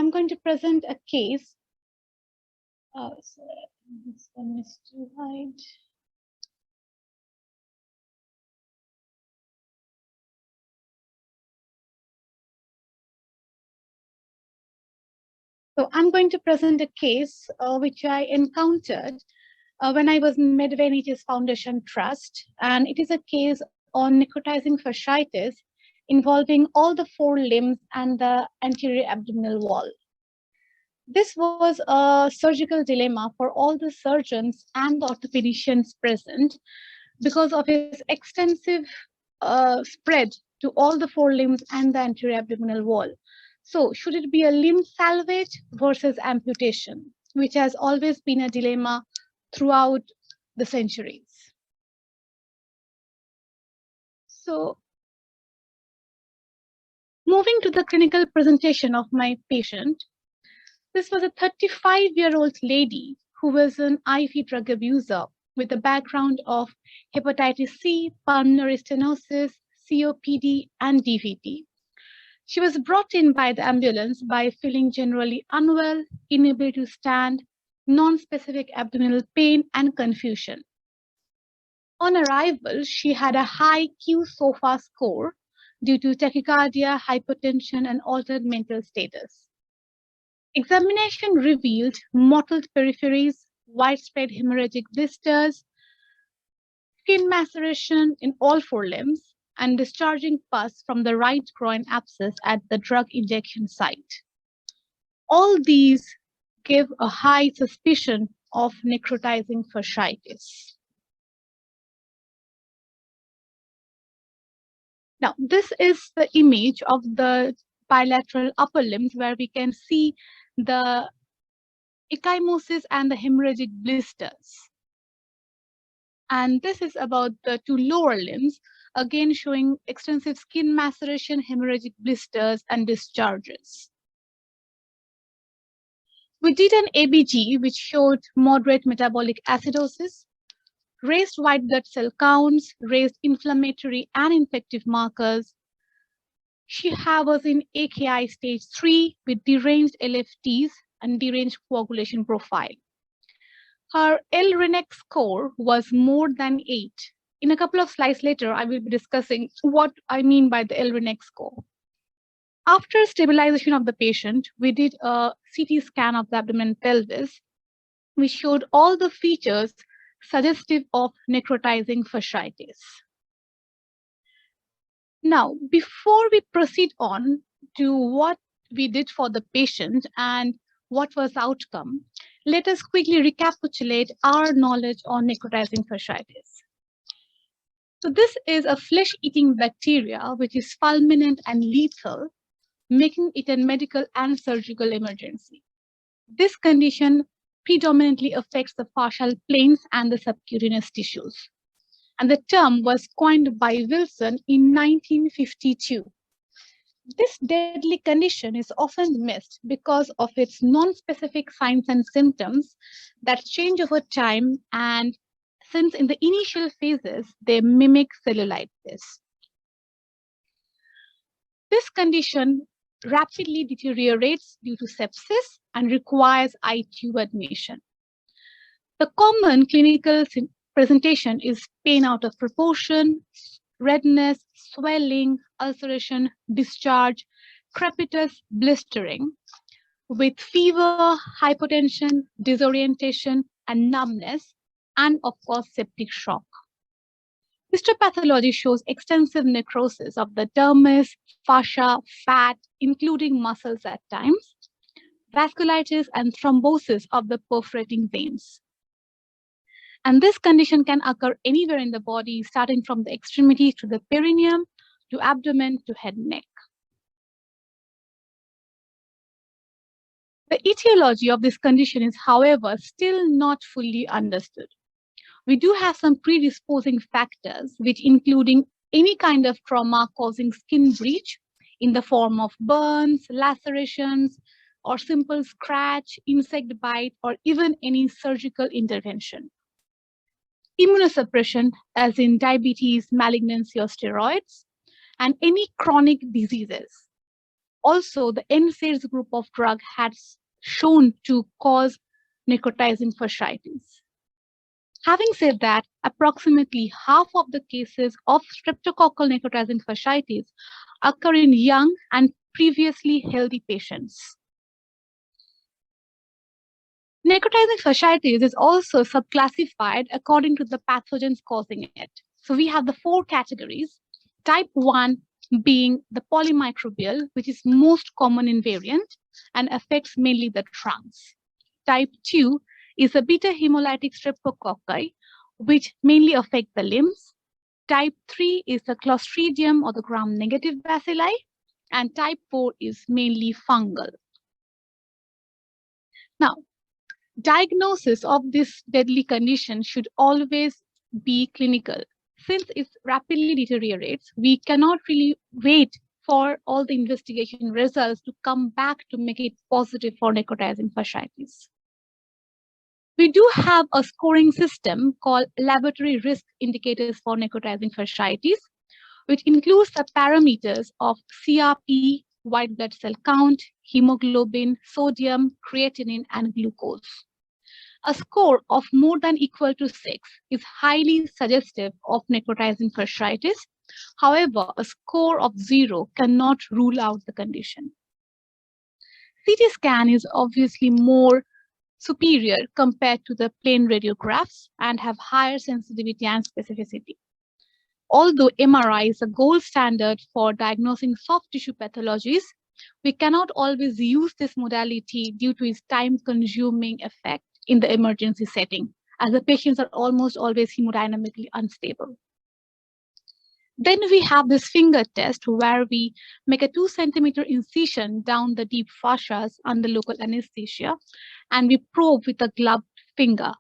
I'm going to present a case. Sorry, this one is too hide. So I'm going to present a case which I encountered when I was in Medway NHS Foundation Trust, and it is a case on necrotizing fasciitis involving all the four limbs and the anterior abdominal wall. This was a surgical dilemma for all the surgeons and the orthopedicians present because of its extensive spread to all the four limbs and the anterior abdominal wall. So should it be a limb salvage versus amputation, which has always been a dilemma throughout the centuries. So moving to the clinical presentation of my patient, this was a 35-year-old lady who was an IV drug abuser with a background of hepatitis C, pulmonary stenosis, COPD, and DVT. She was brought in by the ambulance by feeling generally unwell, unable to stand, non-specific abdominal pain, and confusion. On arrival, she had a high Q-SOFA score due to tachycardia, hypotension, and altered mental status. Examination revealed mottled peripheries, widespread hemorrhagic blisters, skin maceration in all four limbs, and discharging pus from the right groin abscess at the drug injection site. All these give a high suspicion of necrotizing fasciitis. Now, this is the image of the bilateral upper limbs where we can see the ecchymosis and the hemorrhagic blisters. And this is about the two lower limbs, again showing extensive skin maceration, hemorrhagic blisters, and discharges. We did an ABG which showed moderate metabolic acidosis, raised white blood cell counts, raised inflammatory and infective markers. She was in AKI stage 3 with deranged LFTs and deranged coagulation profile. Her L-Renex score was more than 8. In a couple of slides later, I will be discussing what I mean by the L-Renex score. After stabilization of the patient, we did a CT scan of the abdomen and pelvis. We showed all the features suggestive of necrotizing fasciitis. Now, before we proceed on to what we did for the patient and what was the outcome, let us quickly recapitulate our knowledge on necrotizing fasciitis. So this is a flesh-eating bacteria which is fulminant and lethal, making it a medical and surgical emergency. This condition predominantly affects the fascial planes and the subcutaneous tissues. And the term was coined by Wilson in 1952. This deadly condition is often missed because of its non-specific signs and symptoms that change over time, and since in the initial phases, they mimic cellulitis. This condition rapidly deteriorates due to sepsis and requires ITU admission. The common clinical presentation is pain out of proportion, redness, swelling, ulceration, discharge, crepitus, blistering, with fever, hypotension, disorientation, and numbness, and of course, septic shock. Histopathology shows extensive necrosis of the dermis, fascia, fat, including muscles at times, vasculitis, and thrombosis of the perforating veins. And this condition can occur anywhere in the body, starting from the extremities to the perineum, to abdomen, to head and neck. The etiology of this condition is, however, still not fully understood. We do have some predisposing factors, which including any kind of trauma causing skin breach in the form of burns, lacerations, or simple scratch, insect bite, or even any surgical intervention. Immunosuppression, as in diabetes, malignancy, or steroids, and any chronic diseases. Also, the NSAIDs group of drug had shown to cause necrotizing fasciitis. Having said that, approximately half of the cases of streptococcal necrotizing fasciitis occur in young and previously healthy patients. Necrotizing fasciitis is also subclassified according to the pathogens causing it. So we have the four categories. Type 1 being the polymicrobial, which is most common invariant and affects mainly the trunks. Type 2 is the beta hemolytic streptococci, which mainly affect the limbs. Type 3 is the Clostridium or the gram-negative bacilli, and type 4 is mainly fungal. Now, diagnosis of this deadly condition should always be clinical. Since it rapidly deteriorates, we cannot really wait for all the investigation results to come back to make it positive for necrotizing fasciitis. We do have a scoring system called laboratory risk indicators for necrotizing fasciitis, which includes the parameters of CRP, white blood cell count, hemoglobin, sodium, creatinine, and glucose. A score of more than equal to 6 is highly suggestive of necrotizing fasciitis. However, a score of 0 cannot rule out the condition. CT scan is obviously more superior compared to the plain radiographs and have higher sensitivity and specificity. Although MRI is a gold standard for diagnosing soft tissue pathologies, we cannot always use this modality due to its time-consuming effect in the emergency setting, as the patients are almost always hemodynamically unstable. Then we have this finger test where we make a 2-centimeter incision down the deep fascias under local anesthesia, and we probe with a gloved finger.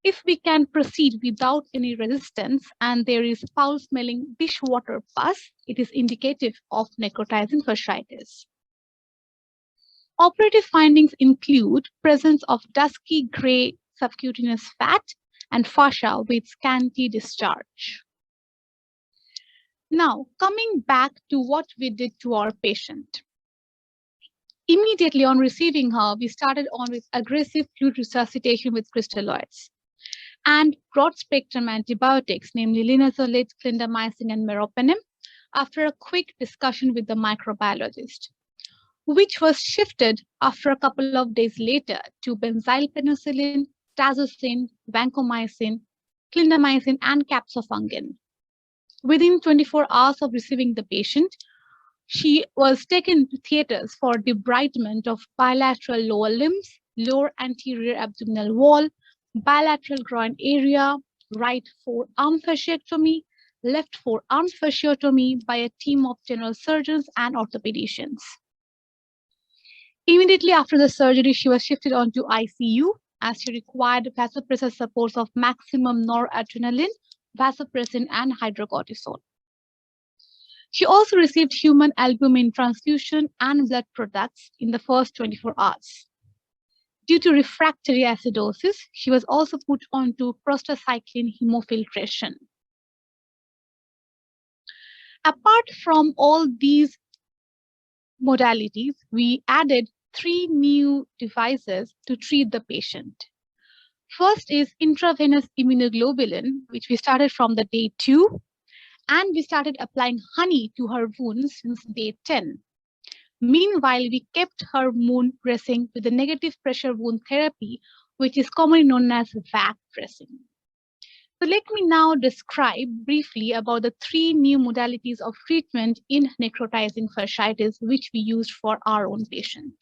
If we can proceed without any resistance and there is foul-smelling dishwater pus, it is indicative of necrotizing fasciitis. Operative findings include presence of dusky gray subcutaneous fat and fascia with scanty discharge. Now, coming back to what we did to our patient. Immediately on receiving her, we started on with aggressive fluid resuscitation with crystalloids and broad-spectrum antibiotics, namely linezolid, clindamycin, and meropenem, after a quick discussion with the microbiologist, which was shifted after a couple of days later to benzyl penicillin, tazocin, vancomycin, clindamycin, and capsofungin. Within 24 hours of receiving the patient, she was taken to theaters for debridement of bilateral lower limbs, lower anterior abdominal wall, bilateral groin area, right forearm fasciectomy, left forearm fasciotomy by a team of general surgeons and orthopedicians. Immediately after the surgery, she was shifted onto ICU as she required vasopressor supports of maximum noradrenaline, vasopressin, and hydrocortisone. She also received human albumin transfusion and blood products in the first 24 hours. Due to refractory acidosis, she was also put onto prostacyclin hemofiltration. Apart from all these modalities, we added 3 new devices to treat the patient. First is intravenous immunoglobulin, which we started from the day 2, and we started applying honey to her wounds since day 10. Meanwhile, we kept her wound dressing with the negative pressure wound therapy, which is commonly known as VAC dressing. So let me now describe briefly about the 3 new modalities of treatment in necrotizing fasciitis, which we used for our own patient.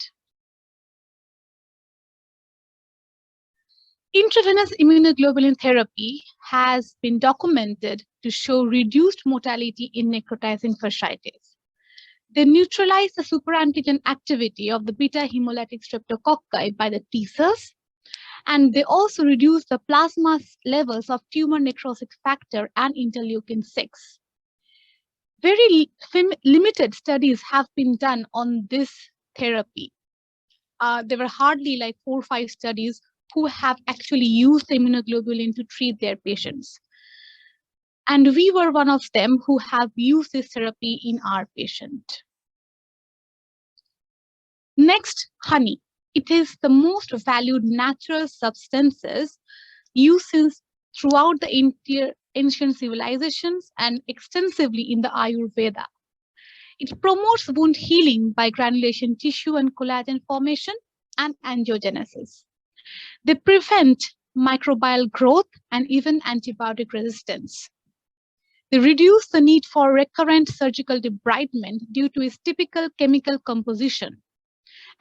Intravenous immunoglobulin therapy has been documented to show reduced mortality in necrotizing fasciitis. They neutralize the superantigen activity of the beta hemolytic streptococci by the T cells, and they also reduce the plasma levels of tumor necrosis factor and interleukin 6. Very limited studies have been done on this therapy. There were hardly like 4 or 5 studies who have actually used the immunoglobulin to treat their patients. And we were one of them who have used this therapy in our patient. Next, honey. It is the most valued natural substances used throughout the ancient civilizations and extensively in the Ayurveda. It promotes wound healing by granulation tissue and collagen formation and angiogenesis. They prevent microbial growth and even antibiotic resistance. They reduce the need for recurrent surgical debridement due to its typical chemical composition.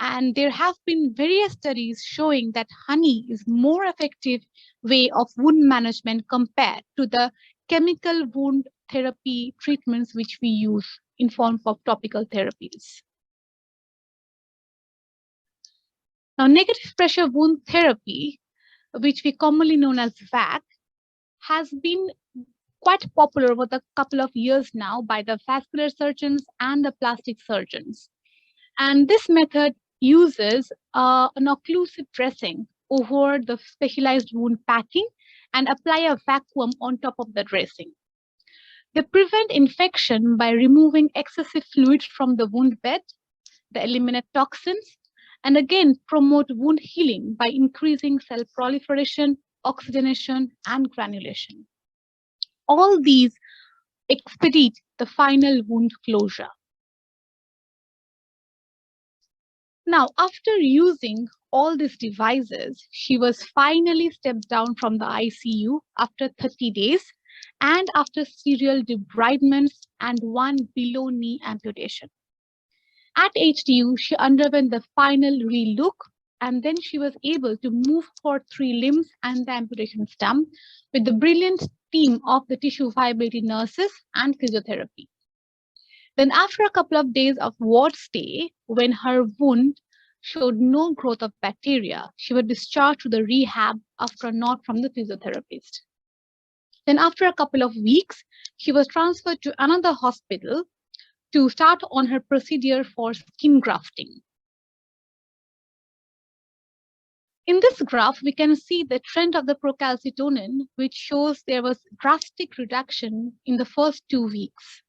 And there have been various studies showing that honey is more effective way of wound management compared to the chemical wound therapy treatments which we use in form of topical therapies. Now, negative pressure wound therapy, which we commonly known as VAC, has been quite popular over the couple of years now by the vascular surgeons and the plastic surgeons. And this method uses an occlusive dressing over the specialized wound packing and apply a vacuum on top of the dressing. They prevent infection by removing excessive fluid from the wound bed, they eliminate toxins, and again promote wound healing by increasing cell proliferation, oxygenation, and granulation. All these expedite the final wound closure. Now, after using all these devices, she was finally stepped down from the ICU after 30 days and after serial debridements and one below knee amputation. At HDU, she underwent the final relook and then she was able to move her 3 limbs and the amputation stump with the brilliant team of the tissue viability nurses and physiotherapy. Then after a couple of days of ward stay, when her wound showed no growth of bacteria, she was discharged to the rehab after a note from the physiotherapist. Then after a couple of weeks, she was transferred to another hospital to start on her procedure for skin grafting. In this graph, we can see the trend of the procalcitonin, which shows there was drastic reduction in the first 2 weeks.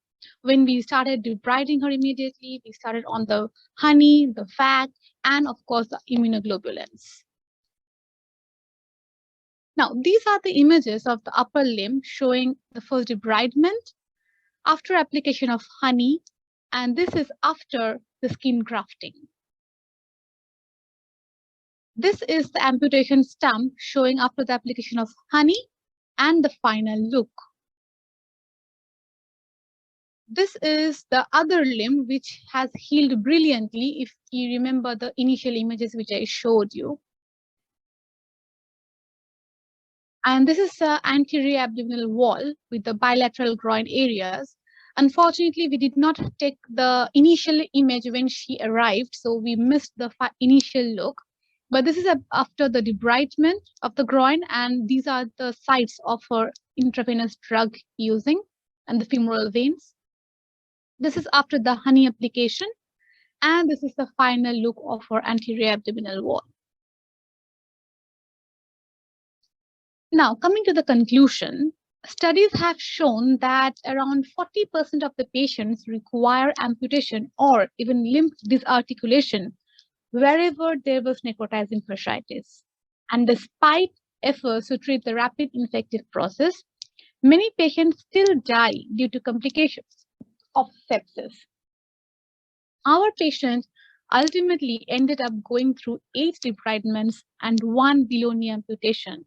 When we started debriding her immediately, we started on the honey, the fat, and of course the immunoglobulins. Now, these are the images of the upper limb showing the first debridement after application of honey, and this is after the skin grafting. This is the amputation stump showing after the application of honey and the final look. This is the other limb which has healed brilliantly if you remember the initial images which I showed you. And this is the anterior abdominal wall with the bilateral groin areas. Unfortunately, we did not take the initial image when she arrived, so we missed the initial look. But this is after the debridement of the groin, and these are the sites of her intravenous drug using and the femoral veins. This is after the honey application, and this is the final look of her anterior abdominal wall. Now, coming to the conclusion, studies have shown that around 40% of the patients require amputation or even limb disarticulation wherever there was necrotizing fasciitis. And despite efforts to treat the rapid infective process, many patients still die due to complications of sepsis. Our patient ultimately ended up going through 8 debridements and 1 below knee amputation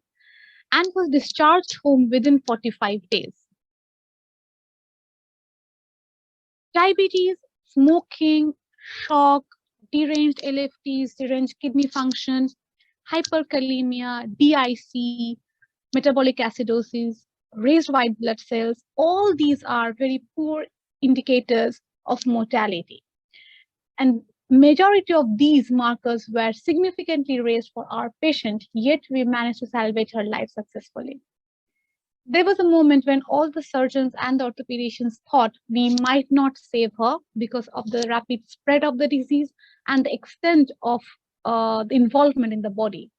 and was discharged home within 45 days. Diabetes, smoking, shock, deranged LFTs, deranged kidney function, hyperkalemia, DIC, metabolic acidosis, raised white blood cells, all these are very poor indicators of mortality. And majority of these markers were significantly raised for our patient, yet we managed to salvage her life successfully. There was a moment when all the surgeons and the orthopedicians thought we might not save her because of the rapid spread of the disease and the extent of the involvement in the body.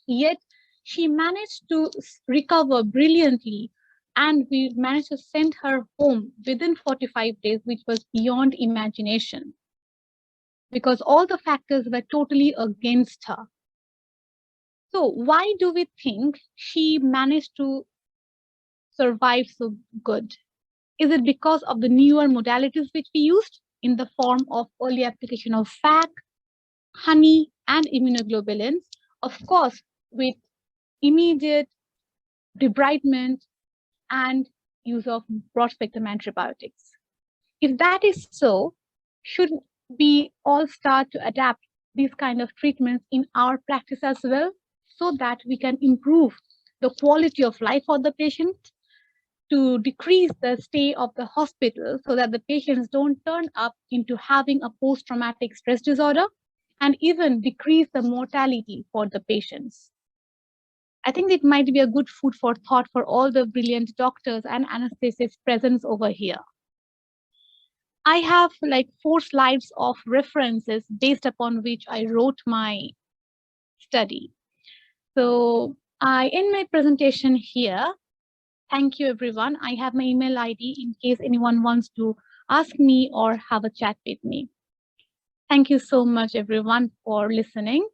Yet she managed to recover brilliantly, and we managed to send her home within 45 days, which was beyond imagination. because all the factors were totally against her. So why do we think she managed to survive so good? Is it because of the newer modalities which we used in the form of early application of FAC, honey, and immunoglobulins? Of course, with immediate debridement and use of broad spectrum antibiotics. If that is so, should we all start to adapt these kind of treatments in our practice as well, so that we can improve the quality of life for the patient, to decrease the stay of the hospital so that the patients don't turn up into having a post-traumatic stress disorder, and even decrease the mortality for the patients? I think it might be a good food for thought for all the brilliant doctors and anesthetists present over here. I have like 4 slides of references based upon which I wrote my study. So I end my presentation here. Thank you, everyone. I have my email ID in case anyone wants to ask me or have a chat with me. Thank you so much, everyone, for listening.